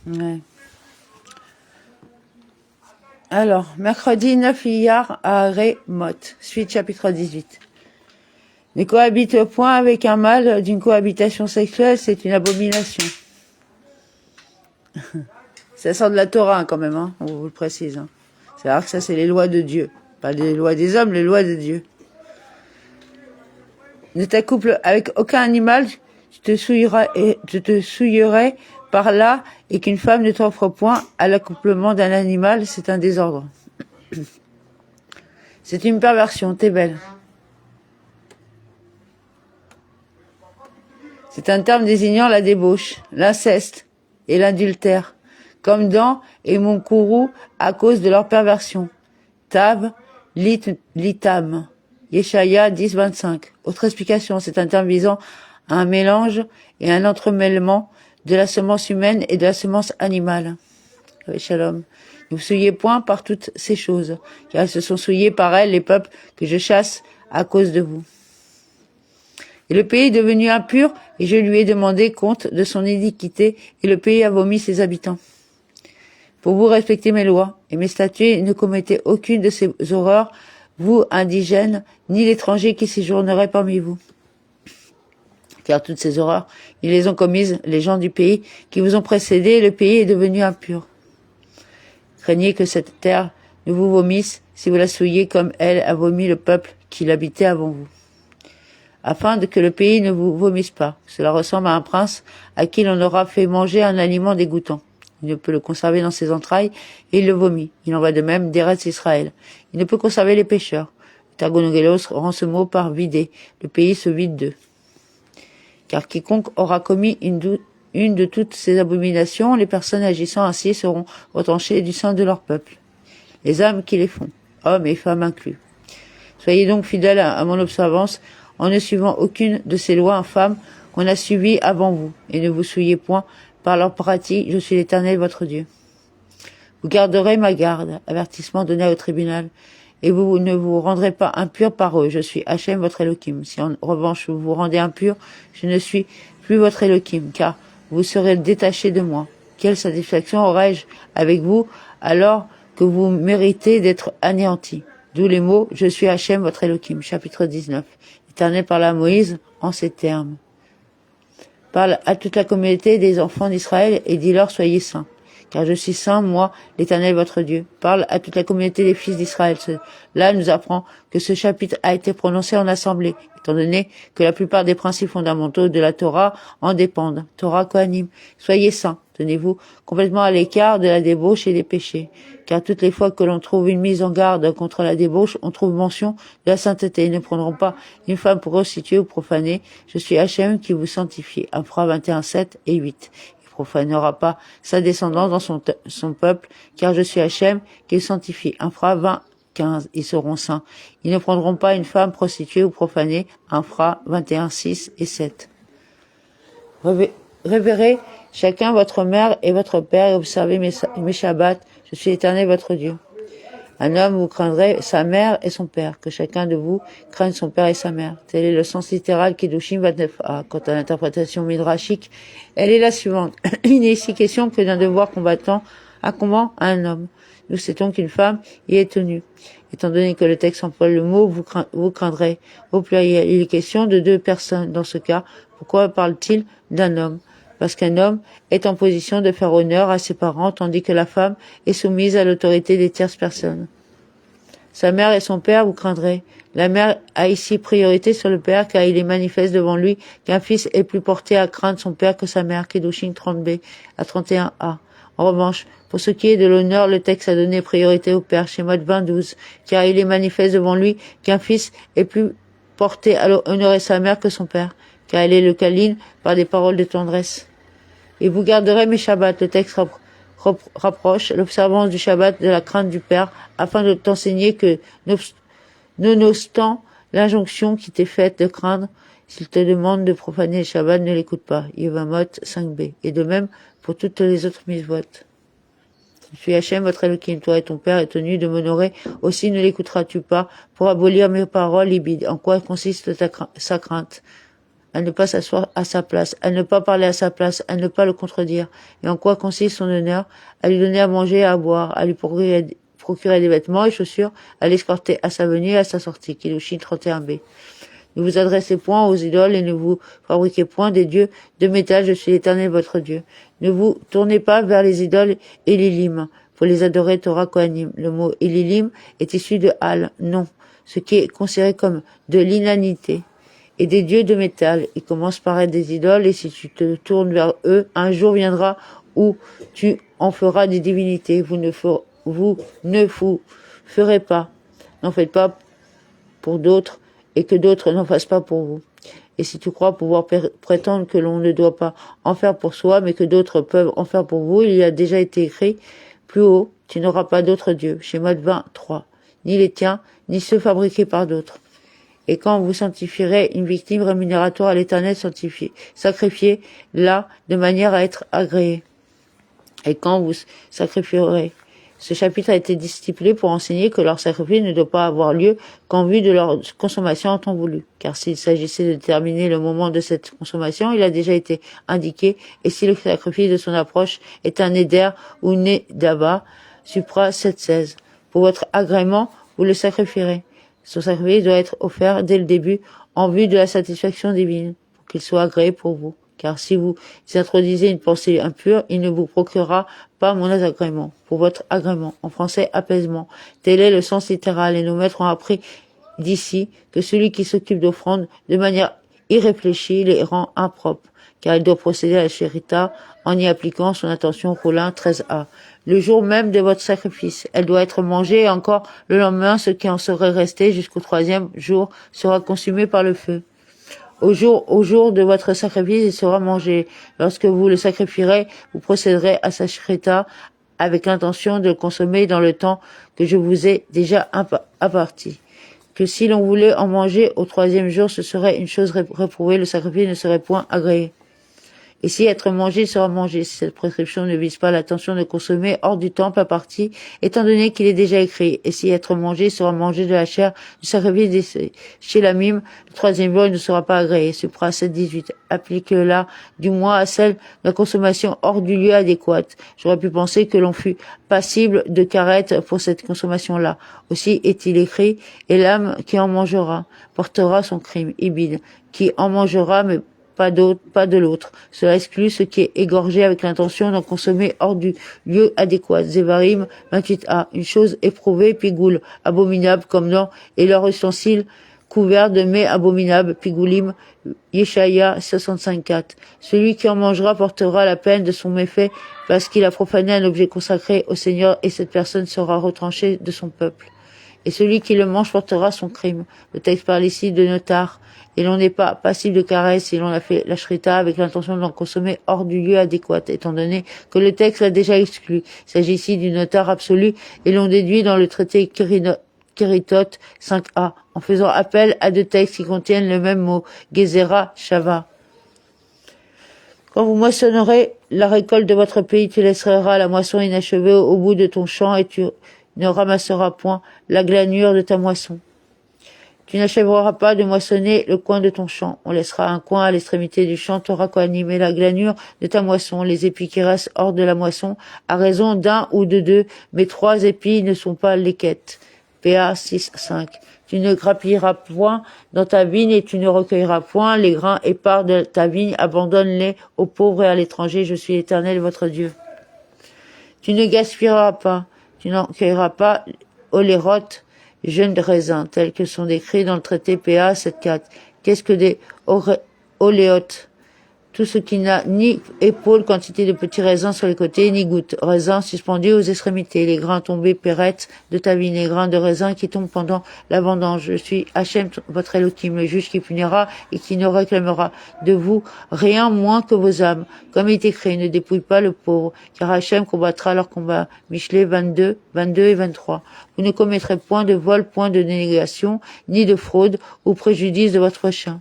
Ouais. Alors, mercredi 9 Iyar à Rémot, suite chapitre 18. Ne cohabite point avec un mâle d'une cohabitation sexuelle, c'est une abomination. Ça sort de la Torah quand même, hein, on vous le précise. Hein. C'est-à-dire que ça, c'est les lois de Dieu. Pas les lois des hommes, les lois de Dieu. Ne t'accouple avec aucun animal, tu te souillerais par là, et qu'une femme ne t'offre point à l'accouplement d'un animal, c'est un désordre. C'est une perversion, t'es belle. C'est un terme désignant la débauche, l'inceste et l'adultère, comme Dan et Monkourou à cause de leur perversion. Tab, Litam, Yeshaya 10-25. Autre explication, c'est un terme visant à un mélange et un entremêlement de la semence humaine et de la semence animale. Shalom. Ne vous souillez point par toutes ces choses, car elles se sont souillées par elles les peuples que je chasse à cause de vous. Et le pays est devenu impur, et je lui ai demandé compte de son iniquité, et le pays a vomi ses habitants. Pour vous respecter mes lois et mes statuts, ne commettez aucune de ces horreurs, vous indigènes, ni l'étranger qui séjournerait parmi vous. Car toutes ces horreurs, ils les ont commises, les gens du pays qui vous ont précédé, et le pays est devenu impur. Craignez que cette terre ne vous vomisse si vous la souillez comme elle a vomi le peuple qui l'habitait avant vous. Afin que le pays ne vous vomisse pas. Cela ressemble à un prince à qui l'on aura fait manger un aliment dégoûtant. Il ne peut le conserver dans ses entrailles et il le vomit. Il en va de même d'Eretz Israël. Il ne peut conserver les pécheurs. Targonogelos rend ce mot par vider. Le pays se vide d'eux. Car quiconque aura commis une de toutes ces abominations, les personnes agissant ainsi seront retranchées du sein de leur peuple. Les âmes qui les font, hommes et femmes inclus. Soyez donc fidèles à mon observance, en ne suivant aucune de ces lois infâmes qu'on a suivies avant vous, et ne vous souillez point par leur pratique, je suis l'Éternel votre Dieu. Vous garderez ma garde, avertissement donné au tribunal, et vous ne vous rendrez pas impurs par eux, je suis Hachem votre Elohim. Si en revanche vous vous rendez impurs, je ne suis plus votre Elohim, car vous serez détachés de moi. Quelle satisfaction aurais-je avec vous, alors que vous méritez d'être anéantis? D'où les mots, je suis Hachem votre Elohim, chapitre 19. L'Éternel parla à Moïse en ces termes. Parle à toute la communauté des enfants d'Israël et dis-leur soyez saints. Car je suis saint, moi, l'Éternel votre Dieu. Parle à toute la communauté des fils d'Israël. Cela nous apprend que ce chapitre a été prononcé en assemblée, étant donné que la plupart des principes fondamentaux de la Torah en dépendent. Torah Kohanim. Soyez saints. Tenez-vous complètement à l'écart de la débauche et des péchés. Car toutes les fois que l'on trouve une mise en garde contre la débauche, on trouve mention de la sainteté. Ils ne prendront pas une femme pour prostituée ou profanée. Je suis Hachem qui vous sanctifie. Aphra 21, 7 et 8. Il profanera pas sa descendance dans son peuple, car je suis Hachem qui le sanctifie. Aphra 20, 15. Ils seront saints. Ils ne prendront pas une femme prostituée ou profanée. Aphra 21, 6 et 7. Révérez chacun votre mère et votre père et observez mes Shabbats. Je suis l'Éternel votre Dieu. Un homme, vous craindrez sa mère et son père, que chacun de vous craigne son père et sa mère. Tel est le sens littéral Kedushim 29a. Quant à l'interprétation midrashique, elle est la suivante. Il n'est ici question que d'un devoir combattant incombant à un homme. Nous savons qu'une femme y est tenue. Étant donné que le texte emploie le mot vous craindrez au pluriel, il est question de deux personnes. Dans ce cas, pourquoi parle-t-il d'un homme? Parce qu'un homme est en position de faire honneur à ses parents, tandis que la femme est soumise à l'autorité des tierces personnes. Sa mère et son père, vous craindrez. La mère a ici priorité sur le père, car il est manifeste devant lui qu'un fils est plus porté à craindre son père que sa mère, Kedushin 30b à 31a. En revanche, pour ce qui est de l'honneur, le texte a donné priorité au père, Shemot 20-12, car il est manifeste devant lui qu'un fils est plus porté à honorer sa mère que son père, car elle est le câline par des paroles de tendresse. Et vous garderez mes Shabbats. Le texte rapproche l'observance du Shabbat de la crainte du Père, afin de t'enseigner que, nonobstant l'injonction qui t'est faite de craindre, s'il te demande de profaner le Shabbat, ne l'écoute pas. Yevamot 5b. Et de même pour toutes les autres mitzvot. Je suis Hachem, votre Elohim, toi et ton père est tenu de m'honorer. Aussi ne l'écouteras-tu pas pour abolir mes paroles libides. En quoi consiste sa crainte? à ne pas s'asseoir à sa place, à ne pas parler à sa place, à ne pas le contredire. Et en quoi consiste son honneur? À lui donner à manger et à boire, à lui procurer des vêtements et chaussures, à l'escorter à sa venue et à sa sortie. Kiddushin 31b. Ne vous adressez point aux idoles et ne vous fabriquez point des dieux de métal, je suis l'Éternel votre Dieu. Ne vous tournez pas vers les idoles Élilim pour les adorer Torah Kohanim. Le mot Élilim est issu de Al, non, ce qui est considéré comme de l'inanité. Et des dieux de métal, ils commencent par être des idoles, et si tu te tournes vers eux, un jour viendra où tu en feras des divinités. Vous ne vous ferez pas, n'en faites pas pour d'autres, et que d'autres n'en fassent pas pour vous. Et si tu crois pouvoir prétendre que l'on ne doit pas en faire pour soi, mais que d'autres peuvent en faire pour vous, il y a déjà été écrit plus haut, tu n'auras pas d'autres dieux. Schéma 23. Ni les tiens, ni ceux fabriqués par d'autres. Et quand vous sanctifierez une victime rémunératoire à l'Éternel sacrifiez là de manière à être agréée. Et quand vous sacrifierez, ce chapitre a été stipulé pour enseigner que leur sacrifice ne doit pas avoir lieu qu'en vue de leur consommation en temps voulu. Car s'il s'agissait de déterminer le moment de cette consommation, il a déjà été indiqué, et si le sacrifice de son approche est un éder ou né d'Abba, Supra 7.16. Pour votre agrément, vous le sacrifierez. Son sacrifice doit être offert dès le début en vue de la satisfaction divine, pour qu'il soit agréé pour vous. Car si vous introduisez une pensée impure, il ne vous procurera pas mon agrément. Pour votre agrément, en français apaisement. Tel est le sens littéral, et nos maîtres ont appris d'ici que celui qui s'occupe d'offrandes de manière irréfléchie les rend impropres, car il doit procéder à la shérita en y appliquant son intention Roulin 13a. Le jour même de votre sacrifice, elle doit être mangée, et encore le lendemain, ce qui en serait resté jusqu'au 3e jour sera consumé par le feu. Au jour de votre sacrifice, il sera mangé. Lorsque vous le sacrifierez, vous procéderez à sa shrita avec l'intention de le consommer dans le temps que je vous ai déjà imparti. Que si l'on voulait en manger au 3e jour, ce serait une chose réprouvée, le sacrifice ne serait point agréé. Et si être mangé sera mangé, si cette prescription ne vise pas l'intention de consommer hors du temple à partie, étant donné qu'il est déjà écrit, et si être mangé sera mangé de la chair du sacrifice chez la mime, le 3e jour il ne sera pas agréé. Supra 7.18. Applique-la du moins à celle de la consommation hors du lieu adéquat. J'aurais pu penser que l'on fût passible de carette pour cette consommation-là. Aussi est-il écrit, et l'âme qui en mangera portera son crime. Ibid. Qui en mangera, mais pas de l'autre. Cela exclut ce qui est égorgé avec l'intention d'en consommer hors du lieu adéquat. Zévarim 28a. Une chose éprouvée, pigoule, abominable comme dans, et leur ustensile couvert de mets abominables, pigoulim, Yeshaya 65.4. Celui qui en mangera portera la peine de son méfait parce qu'il a profané un objet consacré au Seigneur, et cette personne sera retranchée de son peuple. Et celui qui le mange portera son crime. Le texte parle ici de notar, et l'on n'est pas passible de caresse si l'on a fait la shrita avec l'intention d'en consommer hors du lieu adéquat, étant donné que le texte l'a déjà exclu. Il s'agit ici du notar absolu, et l'on déduit dans le traité Keritot 5a, en faisant appel à deux textes qui contiennent le même mot, Gezerah, Shava. Quand vous moissonnerez la récolte de votre pays, tu laisseras la moisson inachevée au bout de ton champ, et tu ne ramasseras point la glanure de ta moisson. Tu n'achèveras pas de moissonner le coin de ton champ. On laissera un coin à l'extrémité du champ, Torah Kohanim, et la glanure de ta moisson, les épis qui restent hors de la moisson, à raison d'un ou de deux, mais 3 épis ne sont pas lesquettes. PA 6.5. Tu ne grappilleras point dans ta vigne, et tu ne recueilleras point les grains épars de ta vigne, abandonne-les aux pauvres et à l'étranger, je suis l'Éternel votre Dieu. Tu ne gaspilleras pas, tu n'en cueilleras pas olérotes, jeunes raisins, tels que sont décrits dans le traité PA 7.4. Qu'est-ce que des oléotes? Tout ce qui n'a ni épaule, quantité de petits raisins sur les côtés, ni gouttes. Raisins suspendus aux extrémités, les grains tombés pérettes de ta vigne, les grains de raisin qui tombent pendant la vendange. Je suis Hachem, votre Elohim, le juge qui punira et qui ne réclamera de vous rien moins que vos âmes. Comme il est écrit, ne dépouille pas le pauvre, car Hachem combattra leur combat. Michelet 22 et 23. Vous ne commettrez point de vol, point de dénégation, ni de fraude ou préjudice de votre prochain.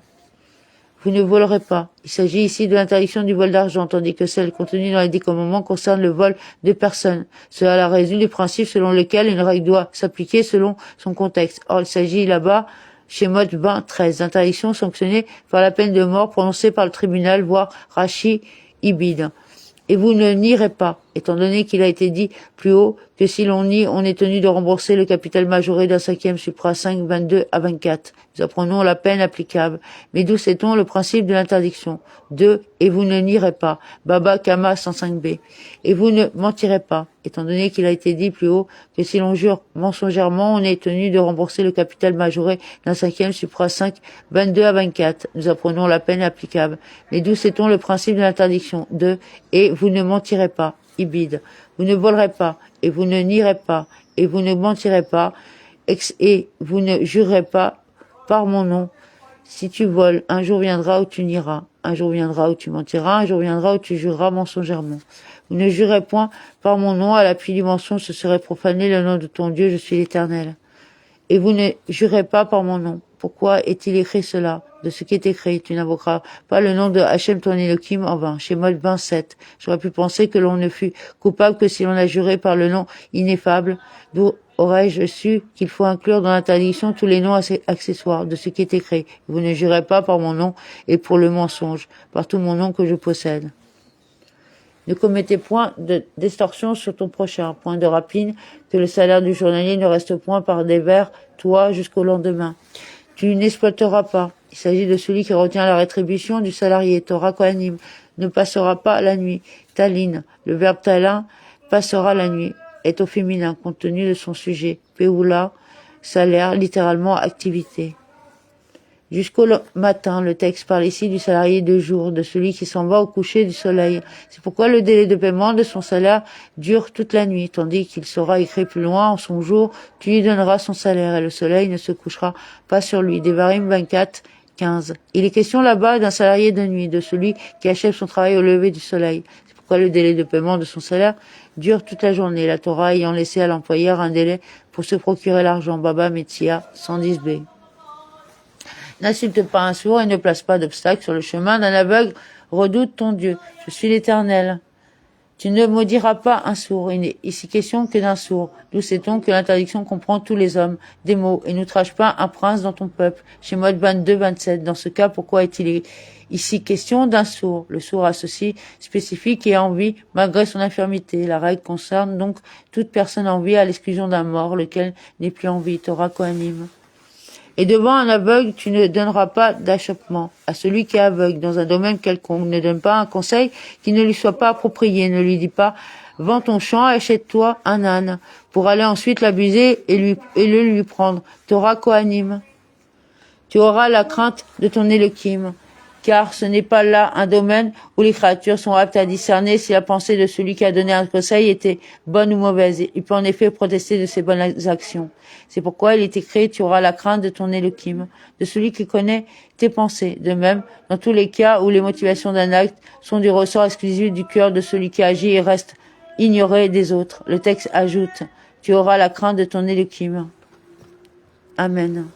Vous ne volerez pas. Il s'agit ici de l'interdiction du vol d'argent, tandis que celle contenue dans les 10 commandements concerne le vol de personnes. Cela résulte du principe selon lequel une règle doit s'appliquer selon son contexte. Or, il s'agit là-bas Shemot 20:13. Interdiction sanctionnée par la peine de mort prononcée par le tribunal, voire Rashi Ibid. Et vous ne nierez pas, étant donné qu'il a été dit plus haut que si l'on nie, on est tenu de rembourser le capital majoré d'un cinquième supra 5, 22 à 24. Nous apprenons la peine applicable. Mais d'où sait-on le principe de l'interdiction? 2. Et vous ne nierez pas. Baba Kama 105b. Et vous ne mentirez pas, étant donné qu'il a été dit plus haut que si l'on jure mensongèrement, on est tenu de rembourser le capital majoré d'un cinquième supra 5, 22 à 24. Nous apprenons la peine applicable. Mais d'où sait-on le principe de l'interdiction? 2. Et vous ne mentirez pas. Ibid. Vous ne volerez pas, et vous ne nierez pas, et vous ne mentirez pas, et vous ne jurerez pas par mon nom. Si tu voles, un jour viendra où tu nieras, un jour viendra où tu mentiras, un jour viendra où tu jureras mensongèrement. Vous ne jurez point par mon nom, à l'appui du mensonge, ce serait profaner le nom de ton Dieu, je suis l'Éternel. Et vous ne jurez pas par mon nom. Pourquoi est-il écrit cela? De ce qui est écrit, tu n'invoqueras pas le nom de Hachem ton Elohim en vain. Shemot 27. J'aurais pu penser que l'on ne fut coupable que si l'on a juré par le nom ineffable. D'où aurais-je su qu'il faut inclure dans l'interdiction tous les noms accessoires de ce qui est écrit. Vous ne jurez pas par mon nom et pour le mensonge, par tout mon nom que je possède. Ne commettez point de distorsion sur ton prochain, point de rapine, que le salaire du journalier ne reste point par dévers, toi, jusqu'au lendemain. Tu n'exploiteras pas. Il s'agit de celui qui retient la rétribution du salarié. Torah Kohanim ne passera pas la nuit. Talin, le verbe talin, passera la nuit, est au féminin, compte tenu de son sujet. Peoula, salaire, littéralement activité. Jusqu'au matin, le texte parle ici du salarié de jour, de celui qui s'en va au coucher du soleil. C'est pourquoi le délai de paiement de son salaire dure toute la nuit, tandis qu'il sera écrit plus loin en son jour, tu lui donneras son salaire et le soleil ne se couchera pas sur lui. Devarim 24, 15. Il est question là-bas d'un salarié de nuit, de celui qui achève son travail au lever du soleil. C'est pourquoi le délai de paiement de son salaire dure toute la journée, la Torah ayant laissé à l'employeur un délai pour se procurer l'argent. Baba Metzia 110b. N'insulte pas un sourd et ne place pas d'obstacle sur le chemin d'un aveugle. Redoute ton Dieu. Je suis l'Éternel. Tu ne maudiras pas un sourd. Il n'est ici question que d'un sourd. D'où sait-on que l'interdiction comprend tous les hommes, des mots, et n'outrage pas un prince dans ton peuple. Shemot 22, 27. Dans ce cas, pourquoi est-il ici question d'un sourd? Le sourd a ceci spécifique et a envie malgré son infirmité. La règle concerne donc toute personne en vie à l'exclusion d'un mort, lequel n'est plus en vie. Torah Kohanim. Et devant un aveugle, tu ne donneras pas d'achoppement. À celui qui est aveugle dans un domaine quelconque, ne donne pas un conseil qui ne lui soit pas approprié. Ne lui dis pas, vends ton champ, achète-toi un âne, pour aller ensuite l'abuser et le lui prendre. Torah Kohanim. Tu auras la crainte de ton Elohim, car ce n'est pas là un domaine où les créatures sont aptes à discerner si la pensée de celui qui a donné un conseil était bonne ou mauvaise. Il peut en effet protester de ses bonnes actions. C'est pourquoi il est écrit, tu auras la crainte de ton Elohim, de celui qui connaît tes pensées. De même, dans tous les cas où les motivations d'un acte sont du ressort exclusif du cœur de celui qui agit et reste ignoré des autres. Le texte ajoute, tu auras la crainte de ton Elohim. Amen.